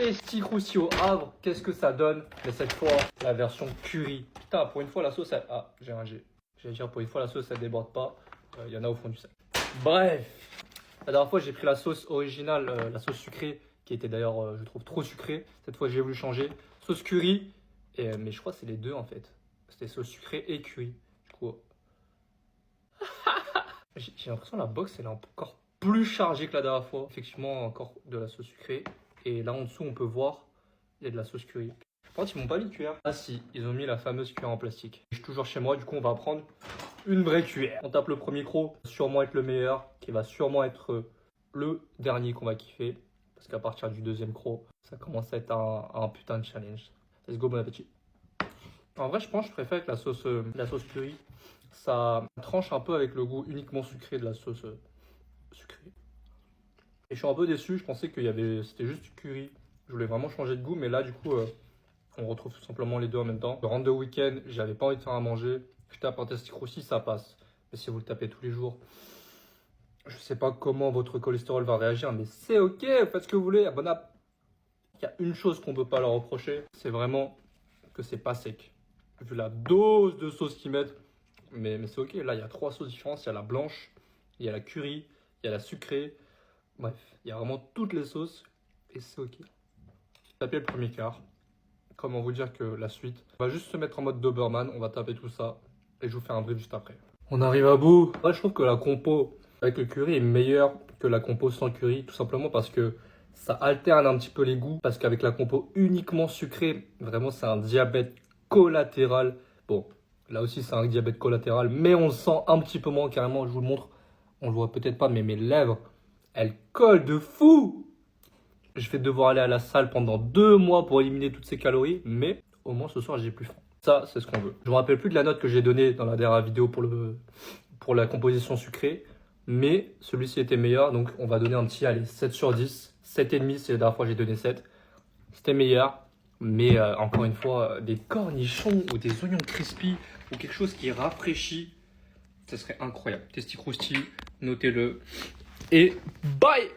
Tasty Crousty au Havre, qu'est-ce que ça donne? Mais cette fois, la version curry. Putain, pour une fois, la sauce, elle... Ah, j'ai un G. J'allais dire, pour une fois, la sauce, elle déborde pas. Il y en a au fond du sac. Bref. La dernière fois, j'ai pris la sauce originale, la sauce sucrée, qui était d'ailleurs, je trouve, trop sucrée. Cette fois, j'ai voulu changer. Sauce curry. Mais je crois que c'est les deux, en fait. C'était sauce sucrée et curry. Du coup... j'ai l'impression que la box, elle est encore plus chargée que la dernière fois. Effectivement, encore de la sauce sucrée. Et là, en dessous, on peut voir, il y a de la sauce curry. Par contre, ils m'ont pas mis de cuillère. Ah si, ils ont mis la fameuse cuillère en plastique. Je suis toujours chez moi, du coup, on va prendre une vraie cuillère. On tape le premier croc, sûrement être le meilleur, qui va sûrement être le dernier qu'on va kiffer. Parce qu'à partir du deuxième croc, ça commence à être un putain de challenge. Let's go, bon appétit. En vrai, je pense que je préfère que la sauce curry, ça tranche un peu avec le goût uniquement sucré de la sauce sucrée. Et je suis un peu déçu, je pensais que c'était juste du curry. Je voulais vraiment changer de goût, mais là, du coup, on retrouve tout simplement les deux en même temps. Je rentre de week-end, j'avais pas envie de faire à manger. Je tape un Tasty Crousty, ça passe. Mais si vous le tapez tous les jours, je sais pas comment votre cholestérol va réagir, mais c'est ok, faites ce que vous voulez. Bon app. Il y a une chose qu'on peut pas leur reprocher, c'est vraiment que c'est pas sec. Vu la dose de sauce qu'ils mettent, mais c'est ok. Là, il y a 3 sauces différentes. Il y a la blanche, il y a la curry, il y a la sucrée. Bref, il y a vraiment toutes les sauces et c'est ok. Taper le premier quart. Comment vous dire que la suite, on va juste se mettre en mode Doberman, on va taper tout ça et je vous fais un brief juste après. On arrive à bout. Moi, je trouve que la compo avec le curry est meilleure que la compo sans curry, tout simplement parce que ça alterne un petit peu les goûts. Parce qu'avec la compo uniquement sucrée, vraiment c'est un diabète collatéral. Bon, là aussi c'est un diabète collatéral, mais on le sent un petit peu moins carrément. Je vous le montre, on le voit peut-être pas, mais mes lèvres, elles collent de fou. Je vais devoir aller à la salle pendant 2 mois pour éliminer toutes ces calories, mais au moins ce soir j'ai plus faim. Ça, c'est ce qu'on veut. Je me rappelle plus de la note que j'ai donnée dans la dernière vidéo pour la composition sucrée, mais celui-ci était meilleur, donc on va donner un petit, allez, 7 sur 10. 7,5, c'est la dernière fois que j'ai donné 7. C'était meilleur, mais encore une fois, des cornichons ou des oignons crispy ou quelque chose qui rafraîchit, ça serait incroyable. Tasty Crousty, notez-le. Et bye!